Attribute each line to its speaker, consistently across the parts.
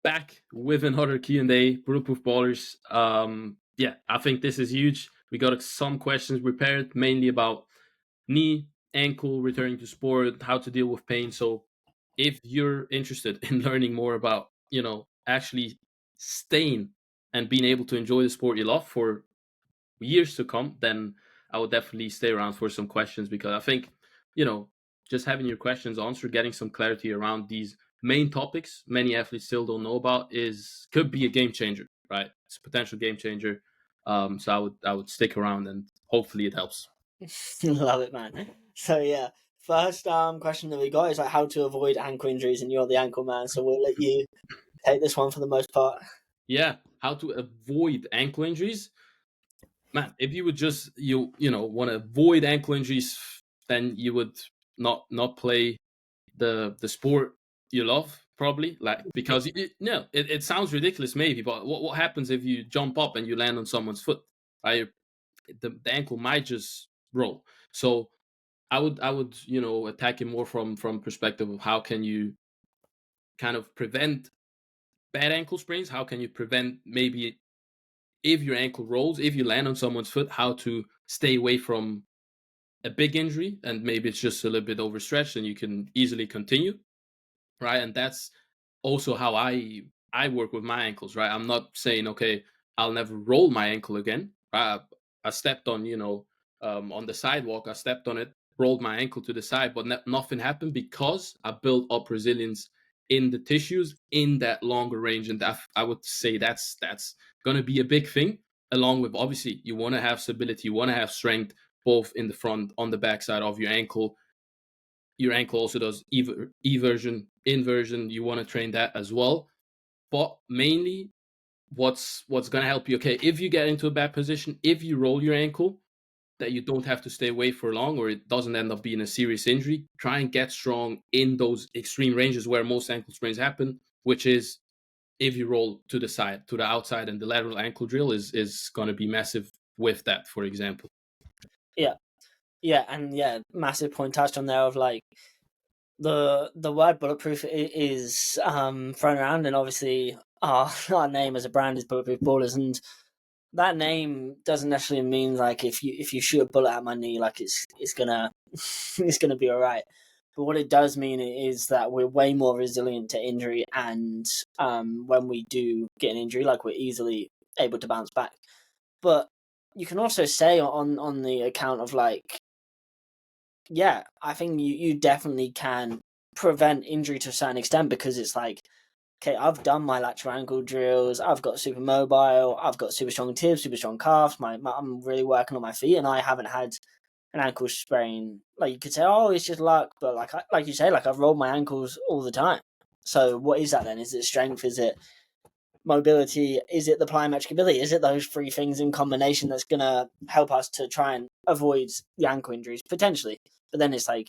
Speaker 1: back with another Q&A, Bulletproof Ballers. Yeah, I think this is huge. We got some questions prepared, mainly about knee, ankle, returning to sport, how to deal with pain. So if you're interested in learning more about, actually staying and being able to enjoy the sport you love for years to come, then I would definitely stay around for some questions, because I think, just having your questions answered, getting some clarity around these main topics many athletes still don't know about could be a game changer, right? It's a potential game changer. So I would stick around, and hopefully it helps.
Speaker 2: Love it, man. So yeah, first question that we got is like how to avoid ankle injuries, and you're the ankle man, so we'll let you take this one for the most part.
Speaker 1: Yeah, how to avoid ankle injuries. Man, if you would just want to avoid ankle injuries, then you would not play the sport you love, probably, like, because it sounds ridiculous maybe, but what happens if you jump up and you land on someone's foot, right? The ankle might just roll. So I would attack it more from perspective of how can you kind of prevent bad ankle sprains. How can you prevent, maybe, if your ankle rolls, if you land on someone's foot, how to stay away from a big injury, and maybe it's just a little bit overstretched and you can easily continue, right? And that's also how I work with my ankles, right? I'm not saying, okay, I'll never roll my ankle again. I stepped on the sidewalk, I stepped on it, rolled my ankle to the side, but nothing happened, because I built up resilience in the tissues in that longer range. And I would say that's going to be a big thing, along with, obviously, you want to have stability, you want to have strength, both in the front, on the backside of your ankle. Your ankle also does eversion, inversion. You want to train that as well. But mainly, what's going to help you, okay, if you get into a bad position, if you roll your ankle, that you don't have to stay away for long, or it doesn't end up being a serious injury. Try and get strong in those extreme ranges where most ankle sprains happen, which is if you roll to the side, to the outside, and the lateral ankle drill is going to be massive with that, for example.
Speaker 2: Yeah, and yeah, massive point touched on there of like the word bulletproof is thrown around, and obviously our name as a brand is Bulletproof Ballers, and that name doesn't necessarily mean like if you shoot a bullet at my knee, like it's gonna it's gonna be all right. But what it does mean is that we're way more resilient to injury, and when we do get an injury, like we're easily able to bounce back. But you can also say on the account of like, yeah, I think you definitely can prevent injury to a certain extent, because it's like, okay, I've done my lateral ankle drills, I've got super mobile, I've got super strong tips, super strong calves, I'm really working on my feet, and I haven't had an ankle sprain. Like, you could say, oh, it's just luck, but like you say, like, I've rolled my ankles all the time. So what is that then? Is it strength? Is it mobility? Is it the plyometric ability? Is it those three things in combination that's going to help us to try and avoid the ankle injuries, potentially? But then it's like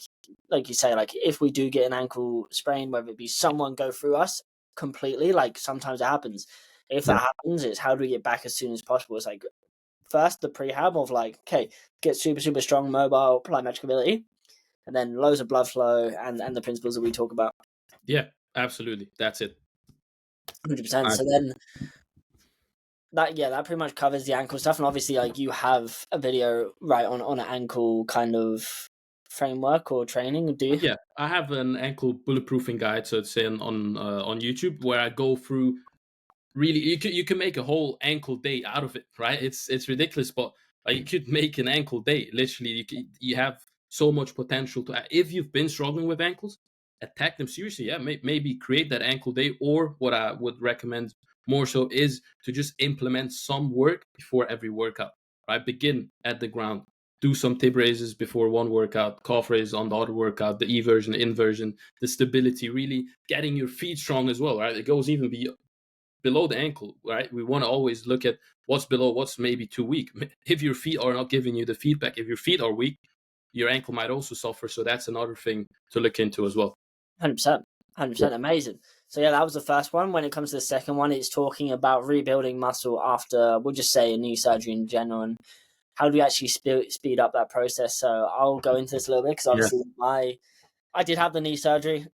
Speaker 2: you say, like, if we do get an ankle sprain, whether it be someone go through us completely, like sometimes it happens. If that happens, it's how do we get back as soon as possible? It's like, first the prehab of like, okay, get super, super strong mobile plyometric ability, and then loads of blood flow and the principles that we talk about.
Speaker 1: Yeah, absolutely. That's it.
Speaker 2: 100%. So then that pretty much covers the ankle stuff. And obviously, like, you have a video right on an ankle kind of framework or training, do you?
Speaker 1: Yeah, I have an ankle bulletproofing guide, so it's on YouTube, where I go through. Really, you can make a whole ankle day out of it, right? It's ridiculous, but you could make an ankle day. Literally, you have so much potential to. If you've been struggling with ankles, attack them seriously. Yeah, maybe create that ankle day, or what I would recommend more so is to just implement some work before every workout. Right, begin at the ground. Do some tib raises before one workout, calf raises on the other workout, the eversion, inversion, the stability, really getting your feet strong as well, right? It goes even below the ankle, right? We want to always look at what's below, what's maybe too weak. If your feet are not giving you the feedback, if your feet are weak, your ankle might also suffer. So that's another thing to look into as well.
Speaker 2: 100%. 100%. Amazing. So yeah, that was the first one. When it comes to the second one, it's talking about rebuilding muscle after, we'll just say, a knee surgery in general, and how do we actually speed up that process. So I'll go into this a little bit, because obviously I did have the knee surgery.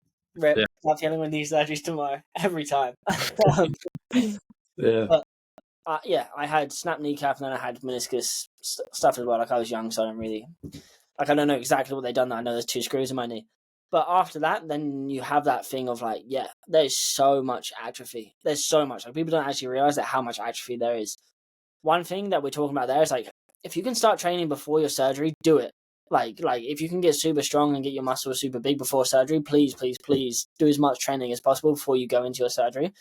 Speaker 2: start feeling with knee surgeries tomorrow every time.
Speaker 1: Yeah.
Speaker 2: But yeah, I had snapped kneecap and then I had meniscus stuff as well. Like I was young, so I don't really like I don't know exactly what they done. I know there's 2 screws in my knee. But after that, then you have that thing of like, yeah, there's so much atrophy. There's so much. Like people don't actually realize that how much atrophy there is. One thing that we're talking about there is like if you can start training before your surgery, do it. Like if you can get super strong and get your muscles super big before surgery, please, please, please do as much training as possible before you go into your surgery.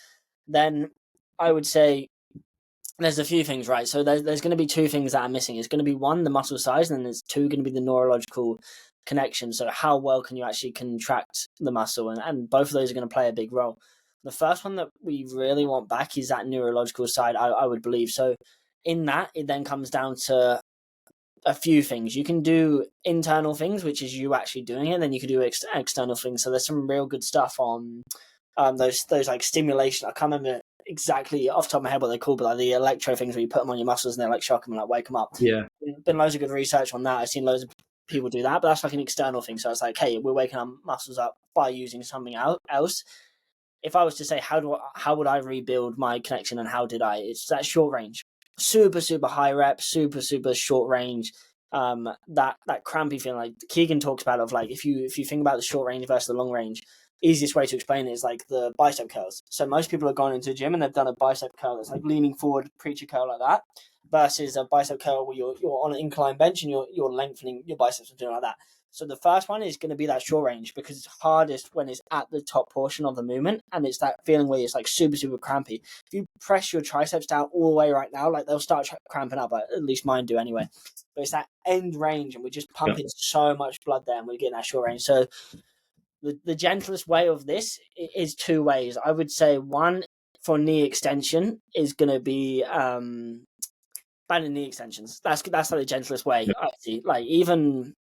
Speaker 2: Then I would say there's a few things, right? So there's going to be 2 things that are missing. It's going to be 1, the muscle size, and then there's 2 going to be the neurological connection. So how well can you actually contract the muscle? And both of those are going to play a big role. The first one that we really want back is that neurological side, I would believe. So in that, it then comes down to a few things. You can do internal things, which is you actually doing it, and then you can do external things. So there's some real good stuff on those like stimulation. I can't remember exactly off the top of my head what they're called, but like the electro things where you put them on your muscles and they like shock them and like wake them up.
Speaker 1: Yeah.
Speaker 2: There's been loads of good research on that. I've seen loads of people do that, but that's like an external thing. So it's like, hey, we're waking our muscles up by using something else. If I was to say how would I rebuild my connection and how did I? It's that short range, super high rep, super short range. That crampy feeling, like Keegan talks about, of like if you think about the short range versus the long range, easiest way to explain it is like the bicep curls. So most people have gone into the gym and they've done a bicep curl that's like leaning forward, preacher curl like that, versus a bicep curl where you're on an incline bench and you're lengthening your biceps and doing like that. So the first one is going to be that short range because it's hardest when it's at the top portion of the movement, and it's that feeling where it's like super crampy. If you press your triceps down all the way right now, like they'll start cramping up. At least mine do anyway. But it's that end range, and we're just pumping so much blood there, and we're getting that short range. So the gentlest way of this is 2 ways. I would say 1 for knee extension is going to be banning knee extensions. That's like the gentlest way.
Speaker 1: Yeah.
Speaker 2: I see. Like even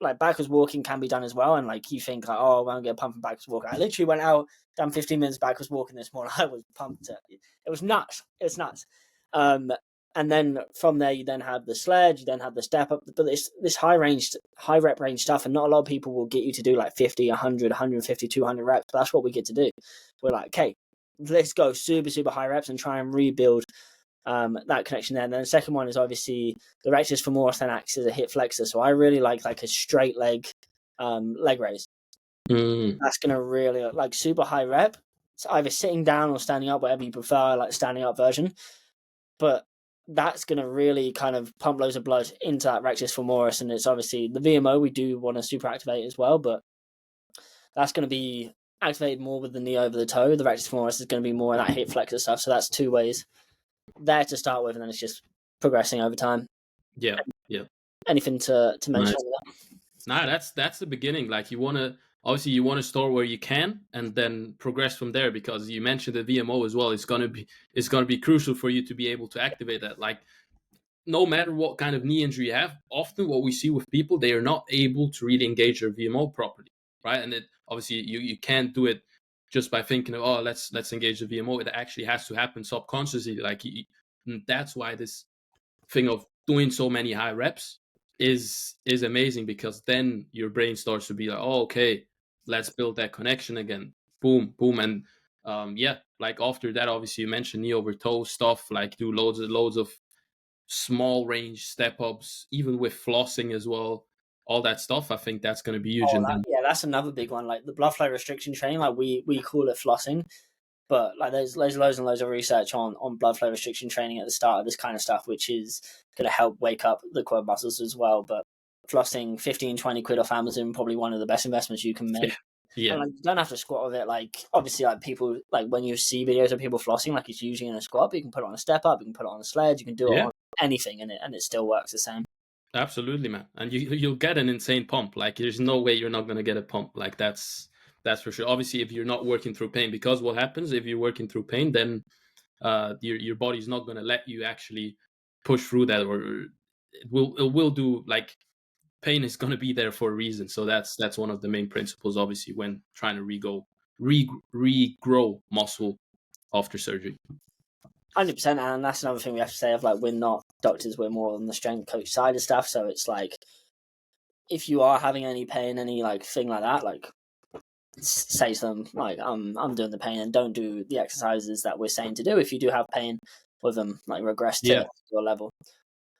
Speaker 2: like backwards walking can be done as well. And like you think like, oh, I'm gonna get pumping backwards walking. I literally went out, done 15 minutes backwards walking this morning. I was pumped. It was nuts. It's nuts. And then from there, you then have the sledge, you then have the step up. But it's this high rep range stuff, and not a lot of people will get you to do like 50, 100, 150, 200 reps. But that's what we get to do. We're like, okay, let's go super high reps and try and rebuild that connection there. And then the second one is obviously the rectus femoris then acts as a hip flexor. So I really like a straight leg raise. That's going to really like super high rep. It's either sitting down or standing up, whatever you prefer, like standing up version. But that's going to really kind of pump loads of blood into that rectus femoris. And it's obviously the VMO we do want to super activate as well, but that's going to be activated more with the knee over the toe. The rectus femoris is going to be more in that hip flexor stuff. So that's 2 ways there to start with, and then it's just progressing over time.
Speaker 1: Yeah.
Speaker 2: Anything to mention?
Speaker 1: Nice. That's the beginning. Like you want to start where you can and then progress from there, because you mentioned the VMO as well. It's gonna be crucial for you to be able to activate that. Like no matter what kind of knee injury you have, often what we see with people, they are not able to really engage their VMO properly, right? And it obviously you can't do it just by thinking of, oh, let's engage the VMO. It actually has to happen subconsciously. Like and that's why this thing of doing so many high reps is amazing, because then your brain starts to be like, oh, okay, let's build that connection again. Boom, and like after that, obviously you mentioned knee over toe stuff, like do loads of small range step ups, even with flossing as well. All that stuff, I think that's going to be huge.
Speaker 2: That's another big one. Like the blood flow restriction training, like we call it flossing, but like there's loads and loads of research on blood flow restriction training at the start of this kind of stuff, which is going to help wake up the quad muscles as well. But flossing 15, 20 quid off Amazon, probably one of the best investments you can make.
Speaker 1: Yeah.
Speaker 2: And like you don't have to squat with it. Like obviously, like people, like when you see videos of people flossing, like it's usually in a squat, but you can put it on a step up, you can put it on a sledge, you can do it on anything, and it still works the same.
Speaker 1: Absolutely, man. And you'll get an insane pump. Like there's no way you're not gonna get a pump. Like that's for sure. Obviously, if you're not working through pain, because what happens if you're working through pain, then your body's not gonna let you actually push through that, or it will do. Like pain is gonna be there for a reason. So that's one of the main principles, obviously, when trying to regrow muscle after surgery.
Speaker 2: 100%, and that's another thing we have to say of like we're not doctors, we're more on the strength coach side of stuff. So it's like if you are having any pain, any like thing like that, like say to them like, I'm doing the pain, and don't do the exercises that we're saying to do if you do have pain with them, like regress to your level.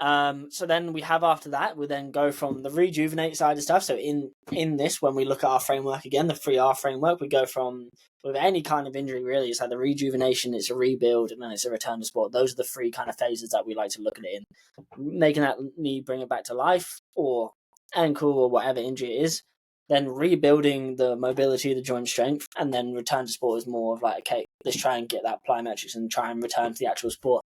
Speaker 2: So then we have, after that, we then go from the rejuvenate side of stuff. So in this, when we look at our framework again, the 3R framework, we go from, with any kind of injury really, it's like the rejuvenation, it's a rebuild, and then it's a return to sport. Those are the three kind of phases that we like to look at it in. Making that knee, bring it back to life, or ankle, or whatever injury it is, then rebuilding the mobility, the joint strength, and then return to sport is more of like, okay, let's try and get that plyometrics and try and return to the actual sport.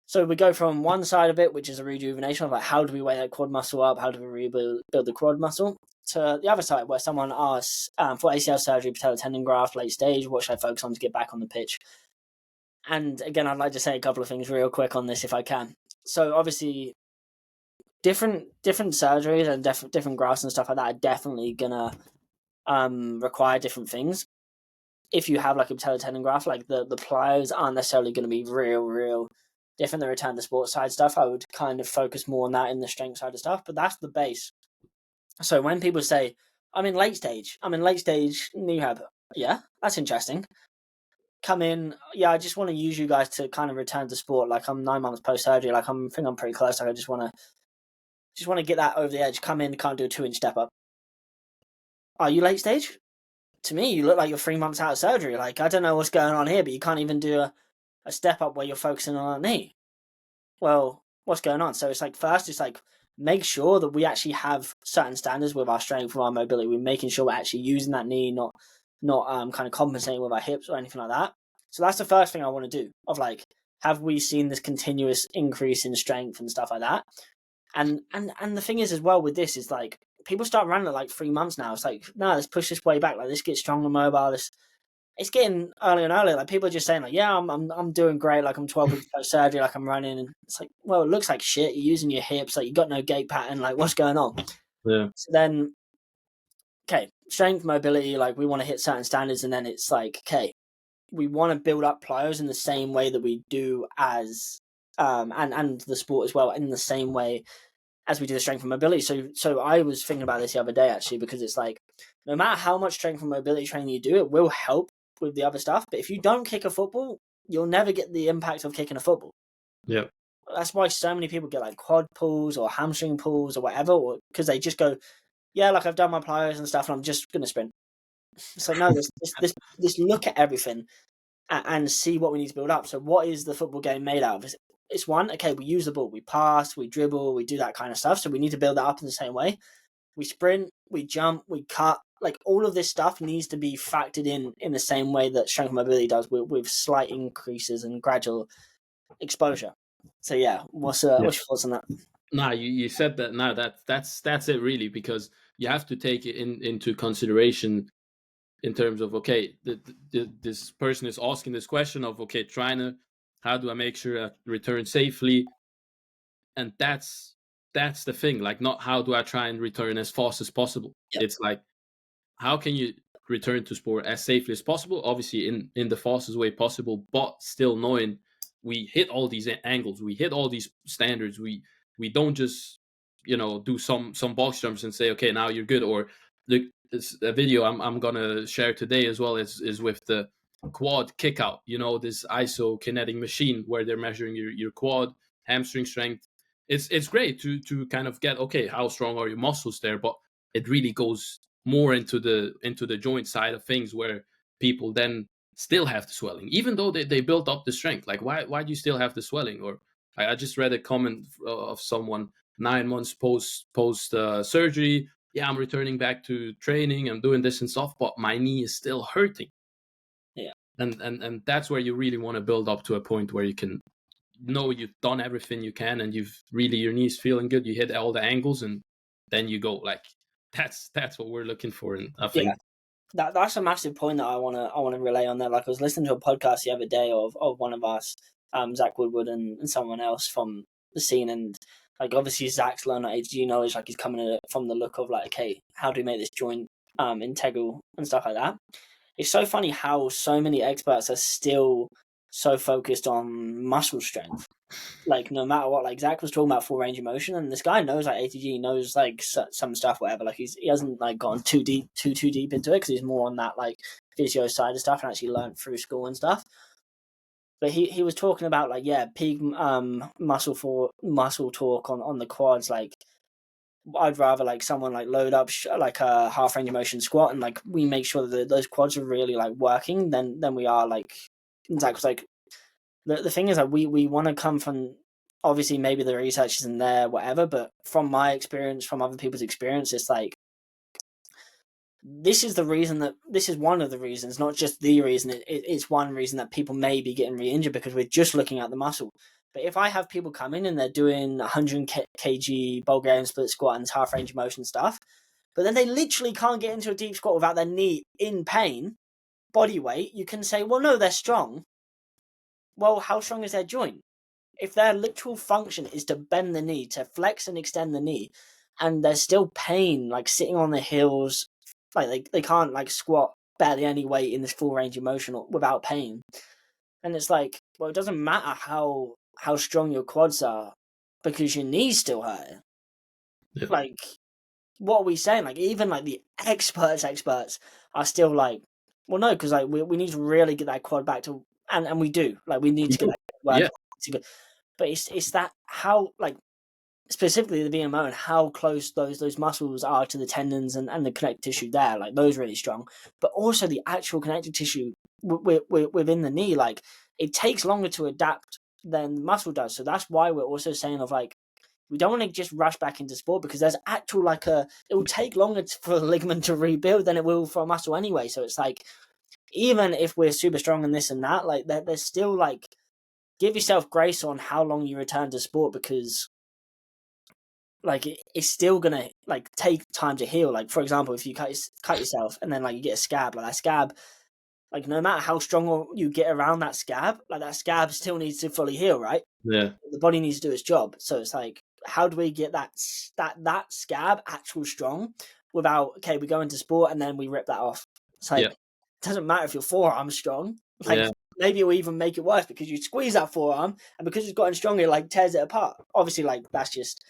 Speaker 2: So we go from one side of it, which is a rejuvenation of like, how do we weigh that quad muscle up? How do we rebuild the quad muscle? To the other side, where someone asks, for ACL surgery, patellar tendon graft, late stage, what should I focus on to get back on the pitch? And again, I'd like to say a couple of things real quick on this if I can. So obviously, different surgeries and different grafts and stuff like that are definitely gonna require different things. If you have like a patellar tendon graft, like the pliers aren't necessarily going to be real different. The return to sports side stuff, I would kind of focus more on that in the strength side of stuff, but that's the base. So when people say, I'm in late stage knee rehab, yeah, that's interesting. Come in, yeah, I just want to use you guys to kind of return to sport. Like, I'm 9 months post surgery, like I think I'm pretty close. Like, I just want to get that over the edge. Come in, can't do a 2-inch step up. Are you late stage? To me, you look like you're 3 months out of surgery. Like, I don't know what's going on here, but you can't even do a step up where you're focusing on a knee. Well, what's going on? So it's like, first, it's like, make sure that we actually have certain standards with our strength, with our mobility. We're making sure we're actually using that knee, not kind of compensating with our hips or anything like that. So that's the first thing I want to do, of like, have we seen this continuous increase in strength and stuff like that? And the thing is as well with this is like, people start running at like 3 months now. It's like, no, let's push this way back. Like, let's get strong and mobile. It's getting earlier and earlier. Like, people are just saying like, yeah, I'm doing great. Like, I'm 12 weeks post surgery. Like, I'm running, and it's like, well, it looks like shit. You're using your hips. Like, you got no gait pattern. Like, what's going on?
Speaker 1: Yeah.
Speaker 2: So then, okay, strength, mobility. Like, we want to hit certain standards, and then it's like, okay, we want to build up plyos in the same way that we do as and the sport as well, in the same way as we do the strength and mobility. So I was thinking about this the other day, actually, because it's like, no matter how much strength and mobility training you do, it will help with the other stuff. But if you don't kick a football, you'll never get the impact of kicking a football.
Speaker 1: Yeah.
Speaker 2: That's why so many people get like quad pulls or hamstring pulls or whatever, because they just go, yeah, like I've done my plyos and stuff, and I'm just going to sprint. So no, this look at everything and see what we need to build up. So what is the football game made out of? It's one, okay, we use the ball, we pass, we dribble, we do that kind of stuff. So we need to build that up in the same way. We sprint, we jump, we cut. Like, all of this stuff needs to be factored in the same way that strength and mobility does, with slight increases and gradual exposure. So yeah, what's your thoughts on that?
Speaker 1: Nah, you said that. Now that's it really, because you have to take it into consideration in terms of, okay, this person is asking this question of, okay, how do I make sure I return safely? And that's the thing. Like, not how do I try and return as fast as possible.
Speaker 2: Yep.
Speaker 1: It's like, how can you return to sport as safely as possible? Obviously, in the fastest way possible, but still knowing we hit all these angles, we hit all these standards. We don't just do some box jumps and say, okay, now you're good. Or this a video I'm gonna share today as well is with the quad kick out. This isokinetic machine where they're measuring your quad, hamstring strength. It's great to kind of get, okay, how strong are your muscles there, but it really goes more into the joint side of things, where people then still have the swelling, even though they built up the strength. Like, why do you still have the swelling? Or I just read a comment of someone 9 months post surgery. Yeah, I'm returning back to training, I'm doing this and stuff, but my knee is still hurting.
Speaker 2: Yeah.
Speaker 1: And that's where you really want to build up to a point where you can know you've done everything you can, and you've really, your knee's feeling good, you hit all the angles, and then you go. Like, that's what we're looking for. And I think
Speaker 2: that's a massive point that I wanna relay on there. Like, I was listening to a podcast the other day of one of us, Zach Woodward and someone else from the scene, and like, obviously Zach's learned that HG knowledge. Like, he's coming at it from the look of like, okay, how do we make this joint integral and stuff like that. It's so funny how so many experts are still so focused on muscle strength. Like no matter what, like Zach was talking about full range of motion, and this guy knows like ATG, knows like some stuff, whatever. Like he hasn't like gone too deep into it because he's more on that like physio side of stuff and actually learned through school and stuff. But he was talking about like peak muscle torque on the quads. Like I'd rather like someone like load up like a half range of motion squat and like we make sure that those quads are really like working than we are like Zach was like the thing is that we want to come from obviously maybe the research isn't there, whatever, but from my experience, from other people's experience, it's like this is one of the reasons, not just the reason. It's one reason that people may be getting re-injured because we're just looking at the muscle. But if I have people come in and they're doing 100 kg Bulgarian split squat and half range of motion stuff, but then they literally can't get into a deep squat without their knee in pain, body weight, you can say, well, no, they're strong. Well, how strong is their joint? If their literal function is to bend the knee, to flex and extend the knee, and there's still pain, like sitting on the heels, like they can't like squat barely any weight in this full range of motion without pain. And it's like, well, it doesn't matter how strong your quads are because your knees still hurt.
Speaker 1: Yeah.
Speaker 2: Like, what are we saying? Like, even like the experts are still like, well, no, because like we need to really get that quad back to, and we do. Like, we need to get that work.
Speaker 1: Yeah.
Speaker 2: But it's that how like specifically the VMO and how close those muscles are to the tendons and the connective tissue there, like those really strong. But also the actual connective tissue within the knee, like it takes longer to adapt than the muscle does. So that's why we're also saying of like we don't want to just rush back into sport because there's actual like it will take longer for the ligament to rebuild than it will for a muscle anyway. So it's like even if we're super strong in this and that, like there's still like give yourself grace on how long you return to sport because like it's still gonna like take time to heal. Like for example, if you cut yourself and then like you get a scab, like that scab, like no matter how strong you get around that scab, like that scab still needs to fully heal, right?
Speaker 1: Yeah.
Speaker 2: The body needs to do its job. So it's like, how do we get that scab actual strong without we go into sport and then we rip that off? It's like it doesn't matter if your forearm's strong. Like maybe it'll even make it worse because you squeeze that forearm and because it's gotten stronger, it like tears it apart. Obviously, like that's just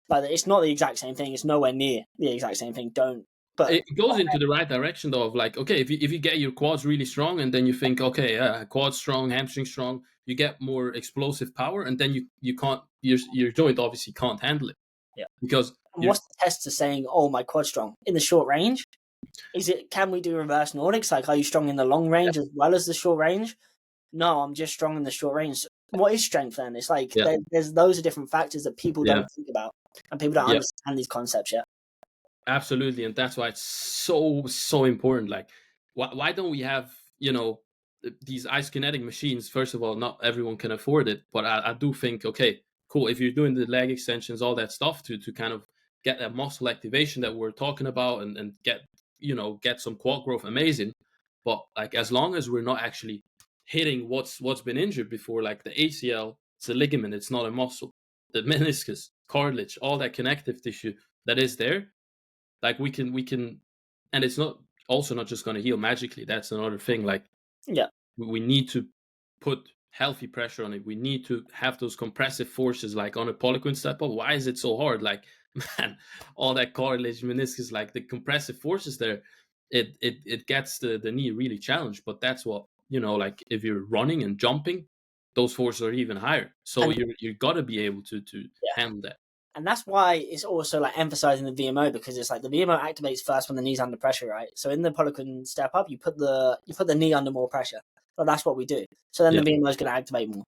Speaker 2: like it's not the exact same thing. It's nowhere near the exact same thing. But
Speaker 1: it goes into the right direction though of like, okay, if you get your quads really strong and then you think, okay, quads strong, hamstring strong, you get more explosive power and then you can't your joint obviously can't handle it.
Speaker 2: Yeah.
Speaker 1: Because
Speaker 2: what's the test to saying, oh, my quad's strong in the short range? Is it, can we do reverse Nordics? Like, are you strong in the long range as well as the short range? No, I'm just strong in the short range. What is strength then? It's like there's those are different factors that people don't think about and people don't understand these concepts yet.
Speaker 1: Absolutely, and that's why it's so important. Like, why don't we have these isokinetic machines? First of all, not everyone can afford it, but I do think, okay, cool. If you're doing the leg extensions, all that stuff to kind of get that muscle activation that we're talking about and get some quad growth, amazing. But like as long as we're not actually hitting what's been injured before, like the ACL, it's a ligament, it's not a muscle. The meniscus, cartilage, all that connective tissue that is there. Like we can, and it's not just going to heal magically. That's another thing. Like, we need to put healthy pressure on it. We need to have those compressive forces, like on a polyquin step up. Why is it so hard? Like, man, all that cartilage, meniscus, like the compressive forces there, it gets the knee really challenged. But that's what like if you're running and jumping, those forces are even higher. So you got to be able to handle that.
Speaker 2: And that's why it's also like emphasizing the VMO because it's like the VMO activates first when the knee's under pressure, right? So in the polyquin step up, you put the knee under more pressure. But that's what we do. So then the VMO is going to activate more.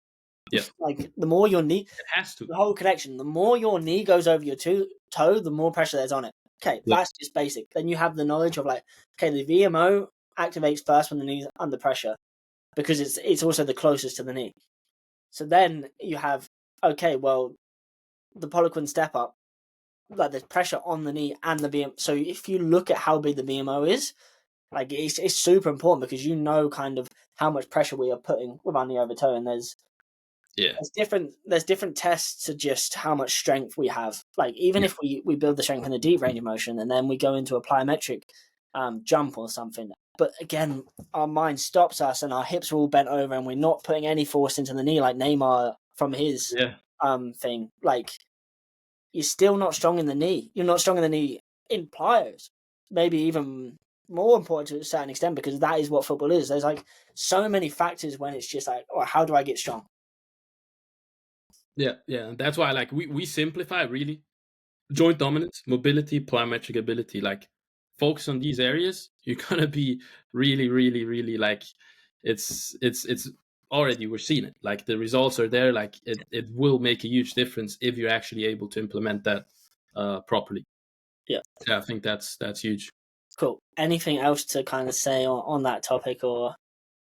Speaker 1: Yeah.
Speaker 2: Like the more your knee,
Speaker 1: it has to.
Speaker 2: The whole connection. The more your knee goes over your toe, the more pressure there's on it. Okay, that's just basic. Then you have the knowledge of like, okay, the VMO activates first when the knee's under pressure because it's also the closest to the knee. So then you have, okay, well, the polyquin step up, like there's pressure on the knee and the VMO. So if you look at how big the VMO is, like it's super important because you know kind of how much pressure we are putting with our knee over toe, and there's different tests to just how much strength we have. Like even if we build the strength in the deep range of motion and then we go into a plyometric jump or something, but again our mind stops us and our hips are all bent over and we're not putting any force into the knee like Neymar from his
Speaker 1: Yeah.
Speaker 2: thing. Like, you're still not strong in the knee. You're not strong in the knee in plyos. Maybe even more important to a certain extent, because that is what football is. There's like so many factors when it's just like, oh, how do I get strong?
Speaker 1: Yeah, yeah. And that's why like we simplify really joint dominance, mobility, plyometric ability. Like focus on these areas, you're gonna be really, really, really like it's already we're seeing it. Like the results are there. Like it will make a huge difference if you're actually able to implement that properly.
Speaker 2: Yeah.
Speaker 1: Yeah, I think that's huge.
Speaker 2: Cool. Anything else to kind of say on that topic, or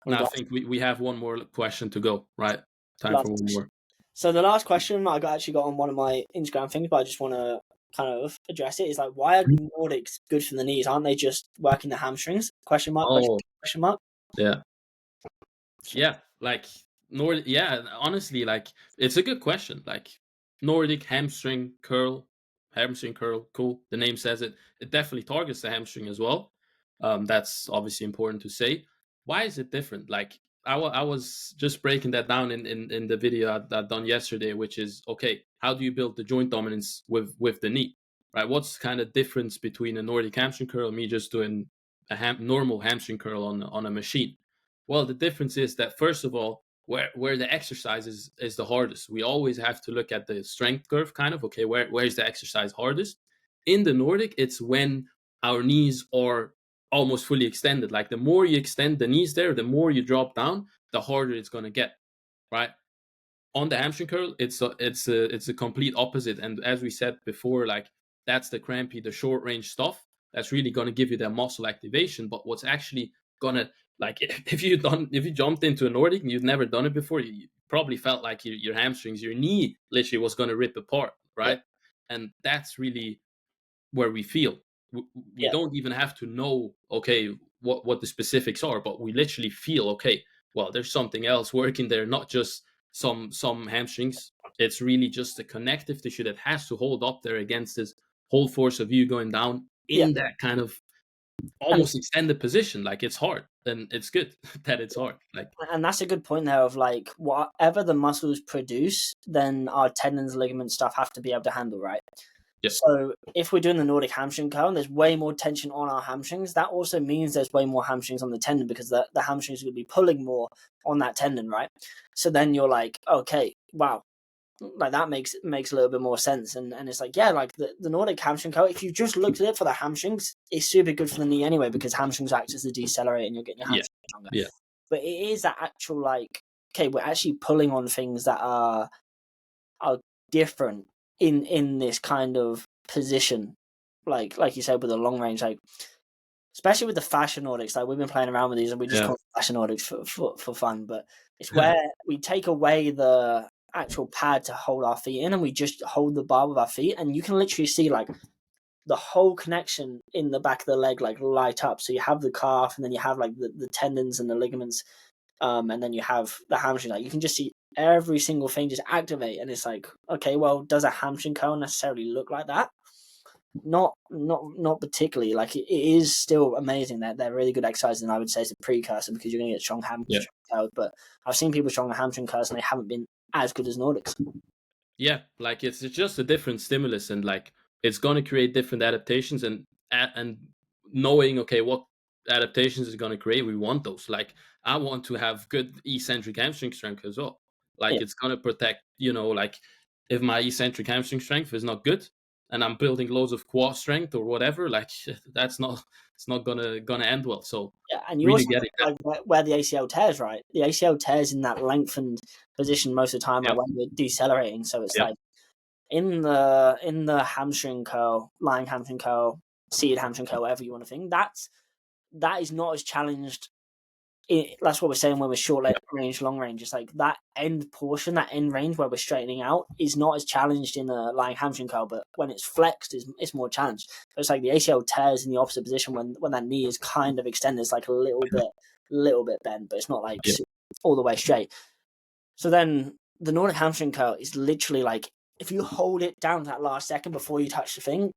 Speaker 2: we
Speaker 1: Now I
Speaker 2: got
Speaker 1: think we have one more question to go. Right, time for
Speaker 2: last?
Speaker 1: one more.
Speaker 2: So the last question actually got on one of my Instagram things, but I just want to kind of address it. Is like, why are Nordics good for the knees? Aren't they just working the hamstrings? Question mark. Question,
Speaker 1: Oh,
Speaker 2: question mark.
Speaker 1: yeah.
Speaker 2: So,
Speaker 1: Yeah, like Nordic. Yeah, honestly, like it's a good question. Like Nordic hamstring curl. Cool. The name says it. It definitely targets the hamstring as well. That's obviously important to say. Why is it different? Like I was just breaking that down in the video I done yesterday, which is okay. How do you build the joint dominance with the knee? Right. What's kind of difference between a Nordic hamstring curl and me just doing a normal hamstring curl on a machine? Well, the difference is that first of all, where the exercise is the hardest, we always have to look at the strength curve, kind of. Okay, where's the exercise hardest? In the Nordic, it's when our knees are almost fully extended. Like the more you extend the knees there, the more you drop down, the harder it's gonna get, right? On the hamstring curl, it's a complete opposite. And as we said before, like that's the crampy, the short range stuff. That's really gonna give you that muscle activation. But what's actually gonna like if you jumped into a Nordic and you've never done it before, you probably felt like your hamstrings, your knee literally was gonna rip apart,
Speaker 2: yeah,
Speaker 1: right? And that's really where we feel we
Speaker 2: yeah,
Speaker 1: don't even have to know okay what the specifics are, but we literally feel okay, well there's something else working there, not just some hamstrings. It's really just the connective tissue that has to hold up there against this whole force of you going down
Speaker 2: yeah.
Speaker 1: in that kind of
Speaker 2: And
Speaker 1: almost extended position. Like it's hard, and it's good that it's hard. Like
Speaker 2: and that's a good point there of like, whatever the muscles produce, then our tendons, ligaments, stuff have to be able to handle, right?
Speaker 1: yeah,
Speaker 2: So if we're doing the Nordic hamstring curl and there's way more tension on our hamstrings, that also means there's way more hamstrings on the tendon, because the hamstrings are going to be pulling more on that tendon, right? So then you're like, okay, wow, like that makes a little bit more sense. And it's like, yeah, like the Nordic hamstring curl, if you just looked at it for the hamstrings, it's super good for the knee anyway, because hamstrings act as a decelerator and you're getting your
Speaker 1: yeah,
Speaker 2: hamstrings stronger.
Speaker 1: yeah,
Speaker 2: But it is that actual like, okay, we're actually pulling on things that are different in this kind of position, like you said with the long range, like especially with the fashion Nordics. Like we've been playing around with these, and we just
Speaker 1: yeah.
Speaker 2: call them fashion Nordics for fun. But it's where we take away the actual pad to hold our feet in, and we just hold the bar with our feet, and you can literally see like the whole connection in the back of the leg like light up. So you have the calf, and then you have like the tendons and the ligaments, and then you have the hamstring. Like you can just see every single thing just activate, and it's like, okay, well, does a hamstring curl necessarily look like that? Not particularly. Like it is still amazing that they're really good exercises, and I would say it's a precursor, because you're going to get strong
Speaker 1: Yeah.
Speaker 2: hamstring curls. But I've seen people strong hamstring curls and they haven't been as good as Nordics.
Speaker 1: Yeah, like it's just a different stimulus, and like it's going to create different adaptations, and knowing okay what adaptations is going to create, we want those. Like I want to have good eccentric hamstring strength as well.
Speaker 2: Yeah,
Speaker 1: Like it's going to protect, like if my eccentric hamstring strength is not good and I'm building loads of quad strength or whatever, like that's not it's not gonna end well. So
Speaker 2: yeah, and you
Speaker 1: really
Speaker 2: also
Speaker 1: getting that.
Speaker 2: like where the ACL tears, right? The ACL tears in that lengthened position most of the time, like
Speaker 1: Yep.
Speaker 2: when we're decelerating. So it's
Speaker 1: Yep.
Speaker 2: like in the hamstring curl, lying hamstring curl, seated hamstring curl, whatever you want to think. That is not as challenged. That's what we're saying when we're short
Speaker 1: Yep.
Speaker 2: range, long range. It's like that end portion, that end range where we're straightening out, is not as challenged in a lying hamstring curl. But when it's flexed, it's more challenged. So it's like the ACL tears in the opposite position when that knee is kind of extended. It's like a little bit bent, but it's not like
Speaker 1: Yep.
Speaker 2: all the way straight. So then the Nordic hamstring curl is literally like, if you hold it down to that last second before you touch the thing,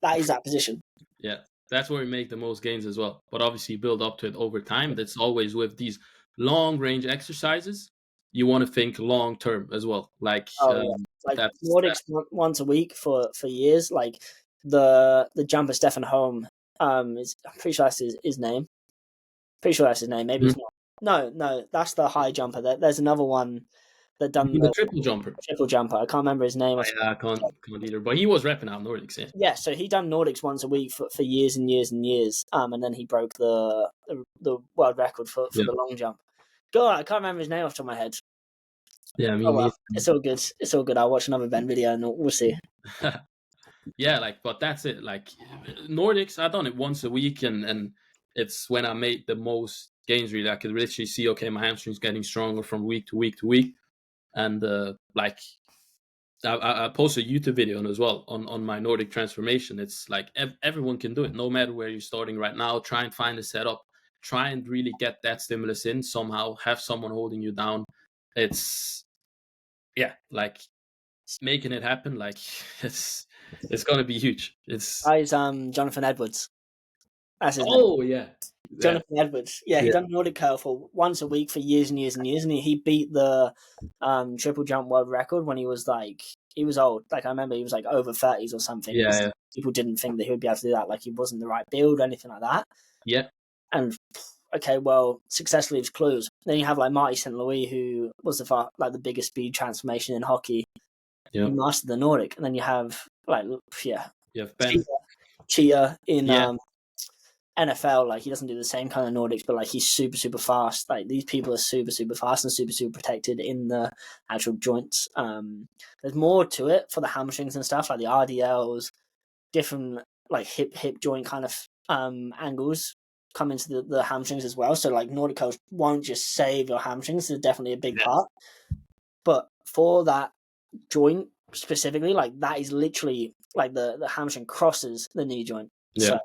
Speaker 2: that is that position.
Speaker 1: Yeah, that's where we make the most gains as well. But obviously, build up to it over time. That's always with these long range exercises. you want to think long term as well. Like
Speaker 2: Oh yeah, like
Speaker 1: that's that.
Speaker 2: Nordics once a week for years. Like the jumper Stefan Holm, is I'm pretty sure that's his name. Pretty sure that's his name. Maybe
Speaker 1: Mhm.
Speaker 2: it's not. No, that's the high jumper. There's another one that
Speaker 1: You
Speaker 2: done
Speaker 1: mean the
Speaker 2: the
Speaker 1: triple jumper?
Speaker 2: triple jumper. I can't remember his name.
Speaker 1: I can't either. But he was repping out Nordics. Yeah.
Speaker 2: Yeah, so he done Nordics once a week for years and years and years. And then he broke the world record for
Speaker 1: Yeah.
Speaker 2: the long jump. God, I can't remember his name off the top of my head.
Speaker 1: Yeah.
Speaker 2: Oh
Speaker 1: Me.
Speaker 2: well, it's all good. It's all good. I'll watch another Ben video and we'll see.
Speaker 1: Yeah, like, but that's it. Like Nordics, I've done it once a week, and it's when I made the most gains. Really, I could literally see, okay, my hamstrings getting stronger from week to week to week, and like I posted a YouTube video on as well on my Nordic transformation. It's like everyone can do it, no matter where you're starting right now. Try and find a setup. Try and really get that stimulus in somehow. Have someone holding you down. It's yeah, like making it happen. Like it's gonna be huge. It's
Speaker 2: Guys, Jonathan Edwards. That's his name.
Speaker 1: oh yeah, yeah,
Speaker 2: Jonathan Edwards. Yeah, he
Speaker 1: yeah,
Speaker 2: done Nordic curl for once a week for years and years and years, and he beat the triple jump world record when he was old. Like I remember he was like over 30s or something. And
Speaker 1: yeah,
Speaker 2: people didn't think that he would be able to do that. Like he wasn't the right build or anything like that.
Speaker 1: yeah,
Speaker 2: And okay, well, success leaves clues. Then you have like Marty St. Louis, who was the biggest speed transformation in hockey.
Speaker 1: yeah.
Speaker 2: He mastered the Nordic, and then you have
Speaker 1: You have Ben.
Speaker 2: Chia in
Speaker 1: Yeah,
Speaker 2: NFL. Like he doesn't do the same kind of Nordics, but like he's super super fast. Like these people are super super fast and super super protected in the actual joints. There's more to it for the hamstrings and stuff, like the RDLs, different like hip joint kind of angles come into the hamstrings as well. So like Nordic curls won't just save your hamstrings. It's definitely a big
Speaker 1: yeah,
Speaker 2: part. But for that joint specifically, like that is literally like the hamstring crosses the knee joint.
Speaker 1: yeah,
Speaker 2: So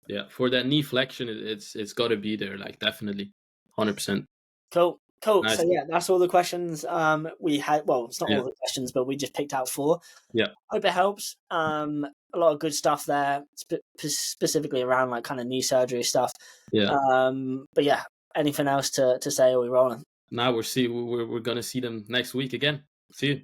Speaker 1: yeah. For that knee flexion, it's got to be there. Like definitely, 100%.
Speaker 2: cool.
Speaker 1: Nice.
Speaker 2: So yeah, that's all the questions we had. Well, it's not
Speaker 1: Yeah,
Speaker 2: all the questions, but we just picked out 4.
Speaker 1: yeah,
Speaker 2: Hope it helps. A lot of good stuff there, specifically around like kind of knee surgery stuff.
Speaker 1: yeah.
Speaker 2: But yeah, anything else to say? Are we rolling?
Speaker 1: Now we're gonna see them next week again. See you.